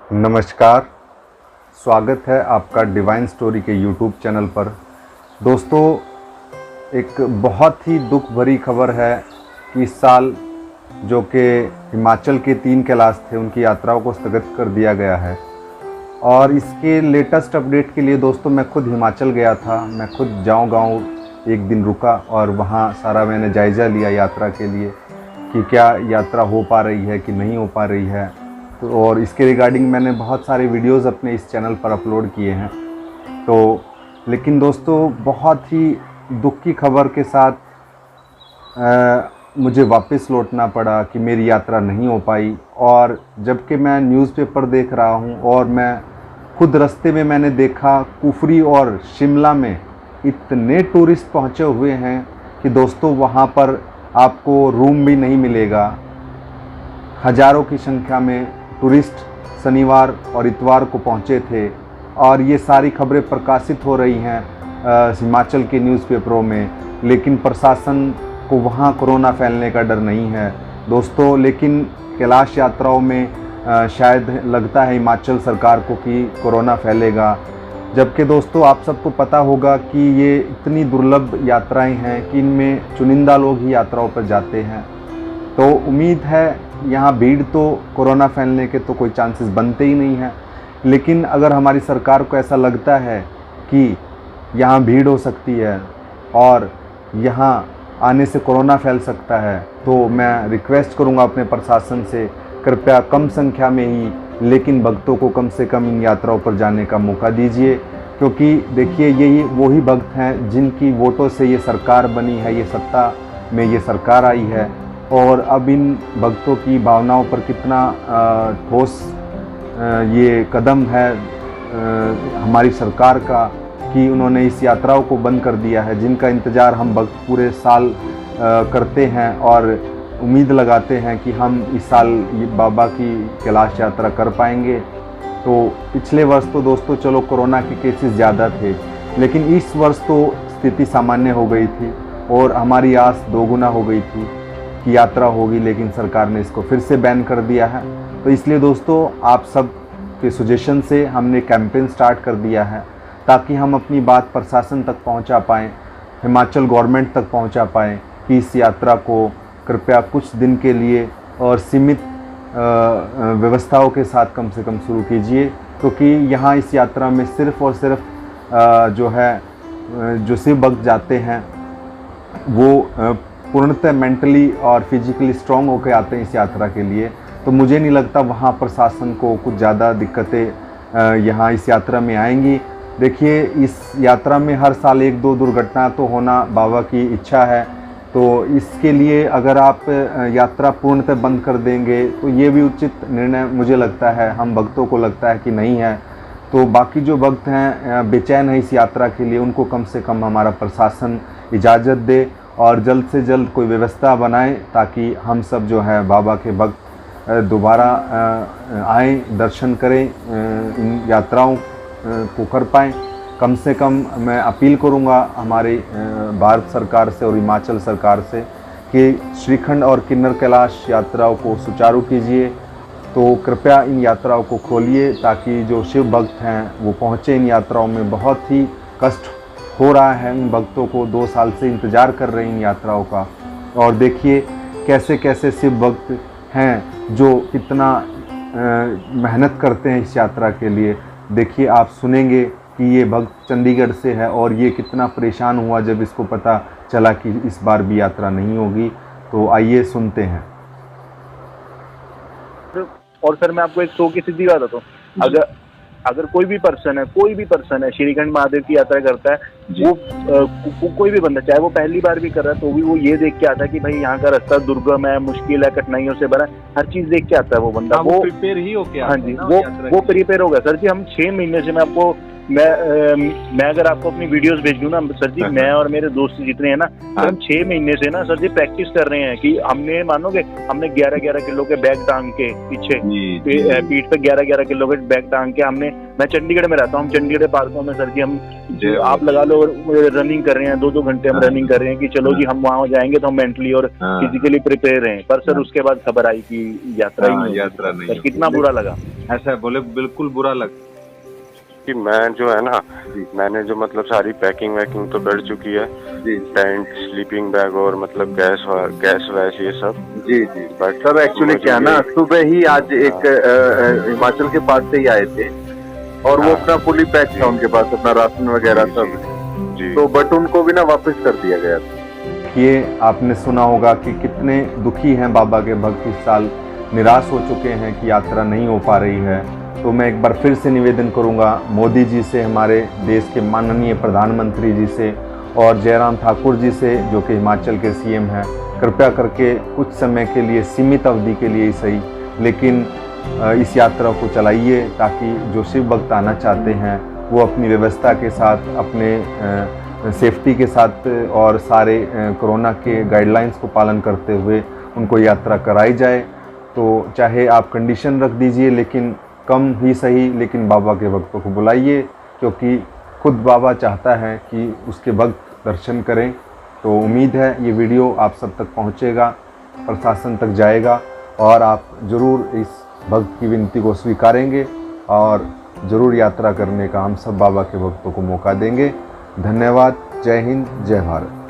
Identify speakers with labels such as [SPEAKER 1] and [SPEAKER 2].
[SPEAKER 1] नमस्कार, स्वागत है आपका डिवाइन स्टोरी के यूट्यूब चैनल पर। दोस्तों, एक बहुत ही दुख भरी खबर है कि इस साल जो कि हिमाचल के 3 कैलाश थे उनकी यात्राओं को स्थगित कर दिया गया है। और इसके लेटेस्ट अपडेट के लिए दोस्तों मैं खुद हिमाचल गया था। मैं खुद गाँव एक दिन रुका और वहाँ सारा मैंने जायज़ा लिया यात्रा के लिए कि क्या यात्रा हो पा रही है कि नहीं हो पा रही है। तो और इसके रिगार्डिंग मैंने बहुत सारे वीडियोस अपने इस चैनल पर अपलोड किए हैं। तो लेकिन दोस्तों बहुत ही दुख की खबर के साथ मुझे वापस लौटना पड़ा कि मेरी यात्रा नहीं हो पाई। और जबकि मैं न्यूज़पेपर देख रहा हूँ और मैं खुद रास्ते में मैंने देखा कुफरी और शिमला में इतने टूरिस्ट पहुँचे हुए हैं कि दोस्तों वहाँ पर आपको रूम भी नहीं मिलेगा। हज़ारों की संख्या में टूरिस्ट शनिवार और इतवार को पहुँचे थे और ये सारी खबरें प्रकाशित हो रही हैं हिमाचल के न्यूज़पेपरों में। लेकिन प्रशासन को वहाँ कोरोना फैलने का डर नहीं है दोस्तों। लेकिन कैलाश यात्राओं में शायद लगता है हिमाचल सरकार को कि कोरोना फैलेगा। जबकि दोस्तों आप सबको पता होगा कि ये इतनी दुर्लभ यात्राएं हैं कि इनमें चुनिंदा लोग ही यात्राओं पर जाते हैं। तो उम्मीद है यहाँ भीड़ तो कोरोना फैलने के तो कोई चांसेस बनते ही नहीं हैं। लेकिन अगर हमारी सरकार को ऐसा लगता है कि यहाँ भीड़ हो सकती है और यहाँ आने से कोरोना फैल सकता है, तो मैं रिक्वेस्ट करूँगा अपने प्रशासन से, कृपया कम संख्या में ही लेकिन भक्तों को कम से कम इन यात्राओं पर जाने का मौका दीजिए। क्योंकि देखिए यही वही भक्त हैं जिनकी वोटों से ये सरकार बनी है, ये सत्ता में ये सरकार आई है। और अब इन भक्तों की भावनाओं पर कितना ठोस ये कदम है हमारी सरकार का कि उन्होंने इस यात्राओं को बंद कर दिया है, जिनका इंतज़ार हम भक्त पूरे साल करते हैं और उम्मीद लगाते हैं कि हम इस साल बाबा की कैलाश यात्रा कर पाएंगे। तो पिछले वर्ष तो दोस्तों चलो कोरोना के केसेस ज़्यादा थे, लेकिन इस वर्ष तो स्थिति सामान्य हो गई थी और हमारी आस दोगुना हो गई थी कि यात्रा होगी, लेकिन सरकार ने इसको फिर से बैन कर दिया है। तो इसलिए दोस्तों आप सब के सजेशन से हमने कैंपेन स्टार्ट कर दिया है ताकि हम अपनी बात प्रशासन तक पहुंचा पाएँ, हिमाचल गवर्नमेंट तक पहुंचा पाएँ कि इस यात्रा को कृपया कुछ दिन के लिए और सीमित व्यवस्थाओं के साथ कम से कम शुरू कीजिए। क्योंकि यहाँ इस यात्रा में सिर्फ़ और सिर्फ जो शिव भक्त जाते हैं वो पूर्णतः मेंटली और फिजिकली स्ट्रॉन्ग होकर आते हैं इस यात्रा के लिए। तो मुझे नहीं लगता वहाँ प्रशासन को कुछ ज़्यादा दिक्कतें यहाँ इस यात्रा में आएंगी। देखिए इस यात्रा में हर साल 1-2 दुर्घटना तो होना बाबा की इच्छा है। तो इसके लिए अगर आप यात्रा पूर्णतः बंद कर देंगे तो ये भी उचित निर्णय मुझे लगता है, हम भक्तों को लगता है कि नहीं है। तो बाकी जो भक्त हैं बेचैन है इस यात्रा के लिए, उनको कम से कम हमारा प्रशासन इजाज़त दे और जल्द से जल्द कोई व्यवस्था बनाए ताकि हम सब जो है बाबा के भक्त दोबारा आएँ, दर्शन करें, इन यात्राओं को कर पाएँ। कम से कम मैं अपील करूंगा हमारे भारत सरकार से और हिमाचल सरकार से कि श्रीखंड और किन्नर कैलाश यात्राओं को सुचारू कीजिए। तो कृपया इन यात्राओं को खोलिए ताकि जो शिव भक्त हैं वो पहुँचे इन यात्राओं में। बहुत ही कष्ट हो रहा है इन भक्तों को, 2 साल से इंतज़ार कर रहे हैं इन यात्राओं का। और देखिए कैसे कैसे शिव भक्त हैं जो कितना मेहनत करते हैं इस यात्रा के लिए। देखिए आप सुनेंगे कि ये भक्त चंडीगढ़ से है और ये कितना परेशान हुआ जब इसको पता चला कि इस बार भी यात्रा नहीं होगी। तो आइए सुनते हैं।
[SPEAKER 2] और सर मैं आपको एक 100 की सीधी बात बताऊं, अगर कोई भी पर्सन है श्रीखंड महादेव की यात्रा करता है, वो कोई भी बंदा चाहे वो पहली बार भी कर रहा है तो भी वो ये देख के आता है कि भाई यहाँ का रास्ता दुर्गम है, मुश्किल है, कठिनाइयों से भरा, हर चीज देख के आता है वो बंदा। वो
[SPEAKER 3] प्रिपेयर ही हो गया।
[SPEAKER 2] हाँ जी, वो प्रिपेयर हो गया सर जी। हम 6 महीने से मैं अगर आपको अपनी वीडियोस भेज दूं ना सर जी, मैं और मेरे दोस्त जितने हैं ना, हम 6 महीने से ना सर जी प्रैक्टिस कर रहे हैं कि हमने मानोगे हमने 11-11 किलो के बैग टांग के पीछे पीठ पे 11-11 किलो के बैग टांग के हमने मैं चंडीगढ़ में रहता हूँ, हम चंडीगढ़ पार्कों में सर जी हम
[SPEAKER 3] जी,
[SPEAKER 2] आप लगा लो रनिंग कर रहे हैं, 2-2 घंटे हम
[SPEAKER 3] हाँ।
[SPEAKER 2] रनिंग कर रहे हैं कि चलो जी हम वहाँ जाएंगे तो हम मेंटली और
[SPEAKER 3] हाँ।
[SPEAKER 2] फिजिकली प्रिपेयर हैं, पर सर
[SPEAKER 3] हाँ।
[SPEAKER 2] उसके बाद खबर आई कि यात्रा ही
[SPEAKER 3] हाँ,
[SPEAKER 2] नहीं होगी।
[SPEAKER 3] यात्रा नहीं
[SPEAKER 2] सर
[SPEAKER 3] होगी।
[SPEAKER 2] कितना बुरा लगा।
[SPEAKER 3] ऐसा बोले बिल्कुल बुरा लग
[SPEAKER 4] कि मैं जो है ना,
[SPEAKER 3] जी।
[SPEAKER 4] मैंने जो मतलब सारी पैकिंग वैकिंग तो कर चुकी है,
[SPEAKER 3] जी
[SPEAKER 4] टेंट, स्लीपिंग बैग और मतलब गैस वैस ये सब।
[SPEAKER 3] जी जी
[SPEAKER 4] बट
[SPEAKER 3] सर एक्चुअली
[SPEAKER 4] मुझे
[SPEAKER 3] क्या ना,
[SPEAKER 4] ये-
[SPEAKER 3] सुबह ही आज एक हिमाचल के पास से ही आए थे और वो
[SPEAKER 4] हाँ।
[SPEAKER 3] अपना फुली पैक था, उनके पास अपना राशन वगैरह सब,
[SPEAKER 4] जी
[SPEAKER 3] तो बट उनको भी ना वापस कर दिया गया था।
[SPEAKER 1] ये आपने सुना होगा कि कितने दुखी हैं बाबा के भक्त, इस साल निराश हो चुके हैं कि यात्रा नहीं हो पा रही है। तो मैं एक बार फिर से निवेदन करूंगा मोदी जी से, हमारे देश के माननीय प्रधानमंत्री जी से और जयराम ठाकुर जी से जो कि हिमाचल के सीएम हैं, कृपया करके कुछ समय के लिए, सीमित अवधि के लिए ही सही, लेकिन इस यात्रा को चलाइए ताकि जो शिव भक्त आना चाहते हैं वो अपनी व्यवस्था के साथ, अपने सेफ्टी के साथ और सारे कोरोना के गाइडलाइंस को पालन करते हुए उनको यात्रा कराई जाए। तो चाहे आप कंडीशन रख दीजिए, लेकिन कम ही सही, लेकिन बाबा के भक्तों को बुलाइए, क्योंकि खुद बाबा चाहता है कि उसके भक्त दर्शन करें। तो उम्मीद है ये वीडियो आप सब तक पहुंचेगा, प्रशासन तक जाएगा और आप ज़रूर इस भक्त की विनती को स्वीकारेंगे और ज़रूर यात्रा करने का हम सब बाबा के भक्तों को मौका देंगे। धन्यवाद। जय हिंद, जय भारत।